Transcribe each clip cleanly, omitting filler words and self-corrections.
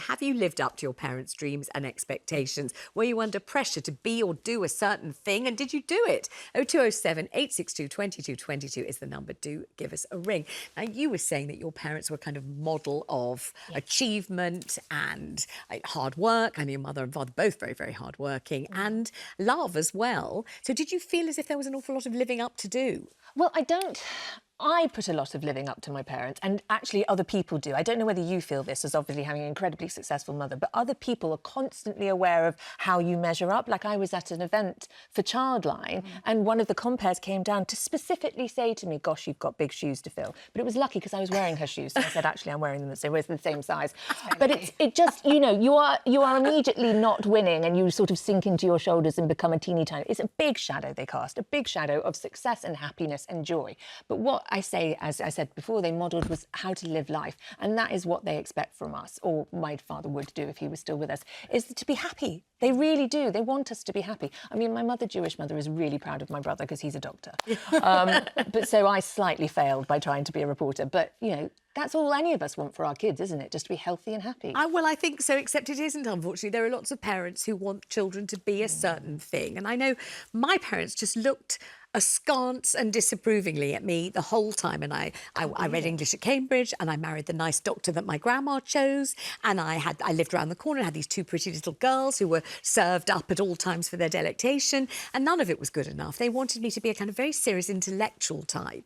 have you lived up to your parents' dreams and expectations? Were you under pressure to be or do a certain thing, and did you do it? 0207 862 2222 is the number. Do give us a ring. Now, you were saying that your parents were a kind of model of achievement and hard work. I know your mother and father both very, very hardworking, and love as well. So did you feel as if there was an awful lot of living up to do? Well, I put a lot of living up to my parents, and actually other people do. I don't know whether you feel this as obviously having an incredibly successful mother, but other people are constantly aware of how you measure up. Like, I was at an event for Childline, and one of the compares came down to specifically say to me, gosh, you've got big shoes to fill. But it was lucky because I was wearing her shoes. So I said, actually, I'm wearing them, so we're the same size. But it just, you know, you are immediately not winning, and you sort of sink into your shoulders and become a teeny tiny. It's a big shadow they cast, a big shadow of success and happiness and joy. But what I say, as I said before, they modelled was how to live life. And that is what they expect from us, or my father would do if he was still with us, is to be happy. They really do. They want us to be happy. I mean, my mother, Jewish mother, is really proud of my brother because he's a doctor. But so I slightly failed by trying to be a reporter. But, you know, that's all any of us want for our kids, isn't it? Just to be healthy and happy. Well, I think so, except it isn't, unfortunately. There are lots of parents who want children to be a certain thing. And I know my parents just looked askance and disapprovingly at me the whole time. And I read English at Cambridge, and I married the nice doctor that my grandma chose. And I lived around the corner and had these two pretty little girls who were served up at all times for their delectation. And none of it was good enough. They wanted me to be a kind of very serious intellectual type,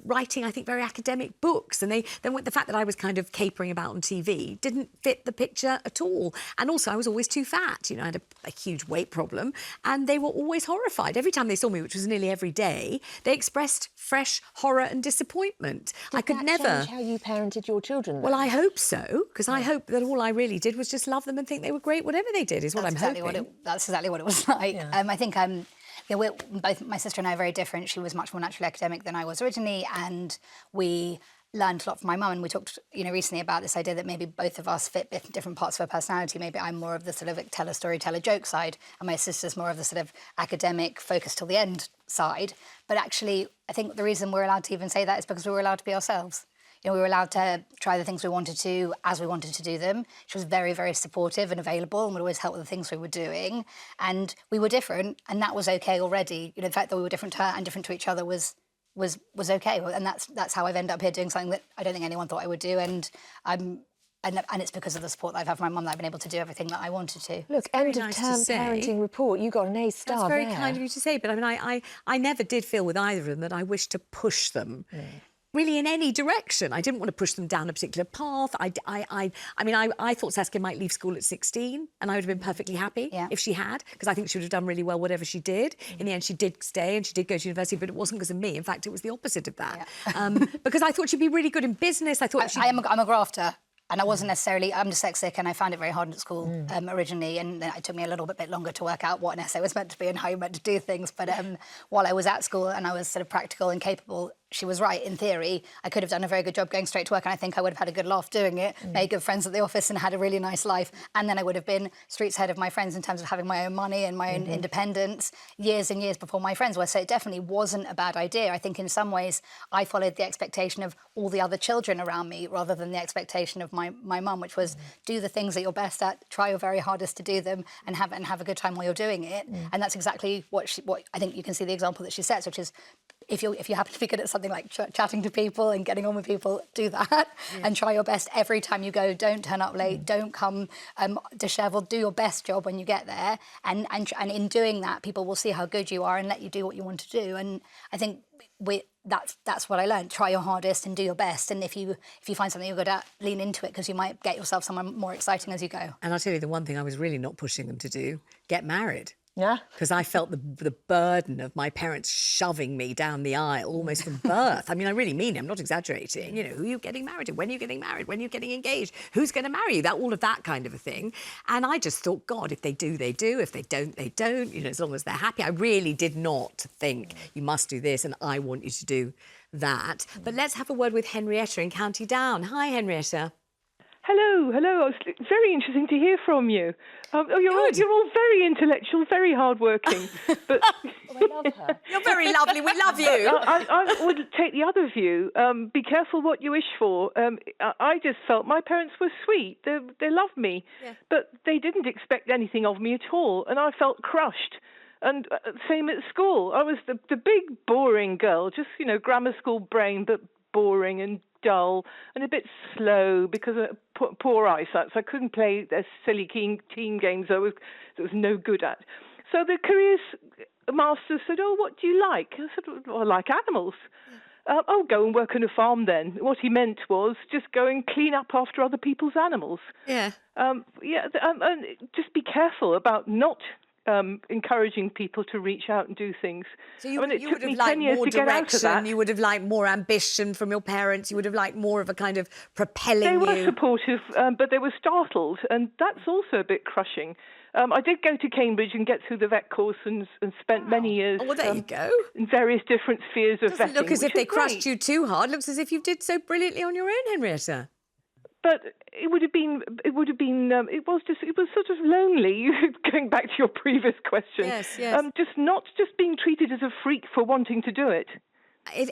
writing, I think, very academic books. And then with the fact that I was kind of capering about on TV didn't fit the picture at all. And also, I was always too fat. You know, I had a huge weight problem, and they were always horrified. Every time they saw me, which was nearly every day, they expressed fresh horror and disappointment. I could never change how you parented your children, though? Well, I hope so, because I hope that all I really did was just love them and think they were great, whatever they did, is what I'm hoping. That's exactly what it was like. Yeah. I think both my sister and I are very different. She was much more naturally academic than I was originally, and we learned a lot from my mum, and we talked, recently about this idea that maybe both of us fit different parts of her personality. Maybe I'm more of the sort of tell a story, tell a joke side, and my sister's more of the sort of academic, focus till the end side. But actually, I think the reason we're allowed to even say that is because we were allowed to be ourselves. We were allowed to try the things we wanted to as we wanted to do them. She was very, very supportive and available and would always help with the things we were doing. And we were different, and that was okay already. The fact that we were different to her and different to each other was okay, and that's how I've ended up here doing something that I don't think anyone thought I would do, and it's because of the support that I've had from my mum that I've been able to do everything that I wanted to. Look, end of term parenting report, you got an A star. That's very kind of you to say, but I mean, I never did feel with either of them that I wished to push them. Really in any direction. I didn't want to push them down a particular path. I thought Saskia might leave school at 16 and I would have been perfectly happy if she had, because I think she would have done really well whatever she did. In the end, she did stay and she did go to university, but it wasn't because of me. In fact, it was the opposite of that. Because I thought she'd be really good in business. I'm a grafter. And I wasn't necessarily, I'm dyslexic and I found it very hard at school originally, and then it took me a little bit longer to work out what an essay was meant to be and how you meant to do things. But while I was at school and I was sort of practical and capable, she was right. In theory, I could have done a very good job going straight to work, and I think I would have had a good laugh doing it, made good friends at the office and had a really nice life. And then I would have been streets ahead of my friends in terms of having my own money and my own independence years and years before my friends were. So it definitely wasn't a bad idea. I think in some ways I followed the expectation of all the other children around me rather than the expectation of my mum, which was do the things that you're best at, try your very hardest to do them, and have a good time while you're doing it. And that's exactly what I think you can see the example that she sets, which is if you happen to be good at something like chatting to people and getting on with people, do that and try your best every time you go. Don't turn up late. Don't come dishevelled. Do your best job when you get there. And in doing that, people will see how good you are and let you do what you want to do. And I think that's what I learned. Try your hardest and do your best. And if you find something you're good at, lean into it, because you might get yourself somewhere more exciting as you go. And I'll tell you the one thing I was really not pushing them to do: get married. Yeah. Because I felt the burden of my parents shoving me down the aisle almost from birth. I mean, I really mean it. I'm not exaggerating. Who are you getting married to? When are you getting married? When are you getting engaged? Who's going to marry you? All of that kind of a thing. And I just thought, God, if they do, they do. If they don't, they don't. As long as they're happy. I really did not think you must do this and I want you to do that. But let's have a word with Henrietta in County Down. Hi, Henrietta. Hello. It's very interesting to hear from you. You're all very intellectual, very hardworking. But I love her. You're very lovely. We love you. I would take the other view. Be careful what you wish for. I just felt my parents were sweet. They loved me, but they didn't expect anything of me at all, and I felt crushed. And same at school. I was the big boring girl, just grammar school brain, but boring and dull and a bit slow because of poor eyesight. So I couldn't play the silly team games I was no good at. So the careers master said, "Oh, what do you like?" I said, "Well, I like animals." "Oh, go and work on a farm then." What he meant was just go and clean up after other people's animals. Yeah. And just be careful about not encouraging people to reach out and do things. So you it would took have me liked 10 years more to get out of direction. that. You would have liked more ambition from your parents. You would have liked more of a kind of propelling They were you. supportive, but they were startled, and that's also a bit crushing. I did go to Cambridge and get through the vet course and spent many years Oh, well, there you go. in various different spheres of Doesn't vetting. look as if which they is crushed great. you too hard. Looks as if you did so brilliantly on your own, Henrietta. But it was sort of lonely. Going back to your previous question, Yes. just being treated as a freak for wanting to do it.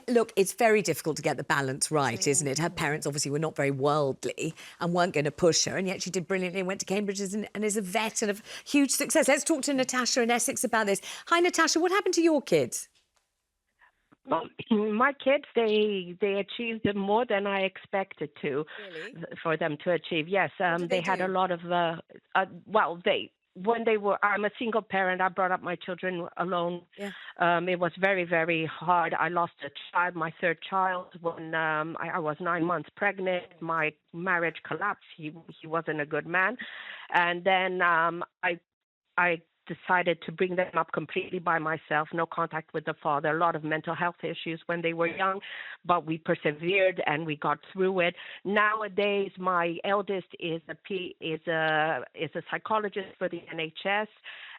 Look, it's very difficult to get the balance right, isn't it? Her parents obviously were not very worldly and weren't going to push her, and yet she did brilliantly and went to Cambridge and is a vet and of huge success. Let's talk to Natasha in Essex about this. Hi, Natasha. What happened to your kids? Well, my kids, they achieved more than I expected to, for them to achieve. Yes, they had a lot of, I'm a single parent. I brought up my children alone. Yeah. It was very, very hard. I lost a child, my third child, when I was 9 months pregnant. My marriage collapsed. He wasn't a good man. And then I decided to bring them up completely by myself, no contact with the father, a lot of mental health issues when they were young, but we persevered and we got through it. Nowadays, my eldest is a psychologist for the NHS,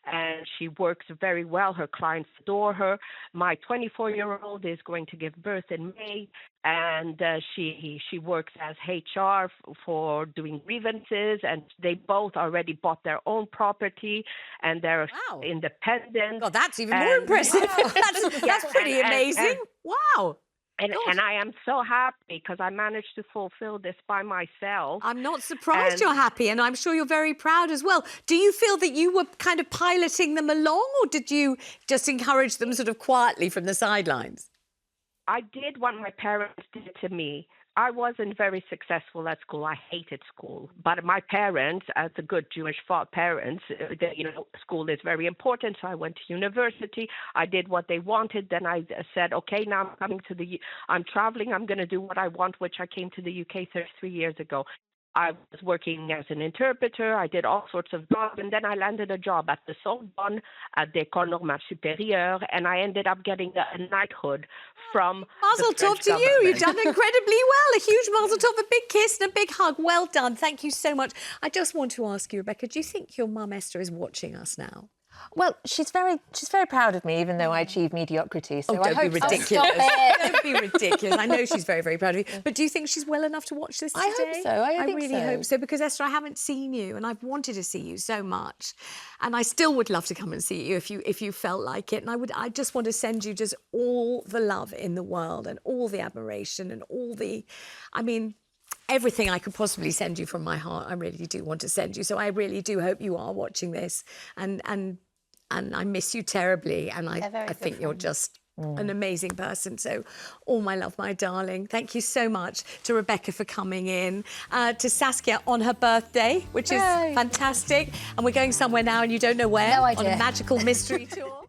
and she works very well. Her clients adore her. My 24-year-old is going to give birth in May, and she works as HR for doing grievances, and they both already bought their own property, and they're independent. God, that's even more impressive. That's pretty amazing. Wow. And I am so happy because I managed to fulfill this by myself. I'm not surprised you're happy, and I'm sure you're very proud as well. Do you feel that you were kind of piloting them along, or did you just encourage them sort of quietly from the sidelines? I did what my parents did to me. I wasn't very successful at school. I hated school. But my parents, as a good Jewish parents, school is very important. So I went to university. I did what they wanted. Then I said, okay, now I'm traveling. I'm going to do what I want, which I came to the UK 33 years ago. I was working as an interpreter. I did all sorts of jobs. And then I landed a job at the Sorbonne, at the École Normale Supérieure, and I ended up getting a knighthood from Mazel tov to you. You've done incredibly well. A huge mazel tov, a big kiss and a big hug. Well done. Thank you so much. I just want to ask you, Rebecca, do you think your mum Esther is watching us now? Well, she's very proud of me, even though I achieved mediocrity. So don't be ridiculous. Don't be ridiculous. I know she's very, very proud of you. But do you think she's well enough to watch this today? I hope so. I think really hope so, because Esther, I haven't seen you, and I've wanted to see you so much, and I still would love to come and see you if you felt like it. And I just want to send you just all the love in the world and all the admiration and everything I could possibly send you from my heart. I really do want to send you. So I really do hope you are watching this, and I miss you terribly, and I think you're just an amazing person. So all my love, my darling. Thank you so much to Rebecca for coming in, to Saskia on her birthday, which is fantastic. And we're going somewhere now and you don't know where. No idea. On a magical mystery tour.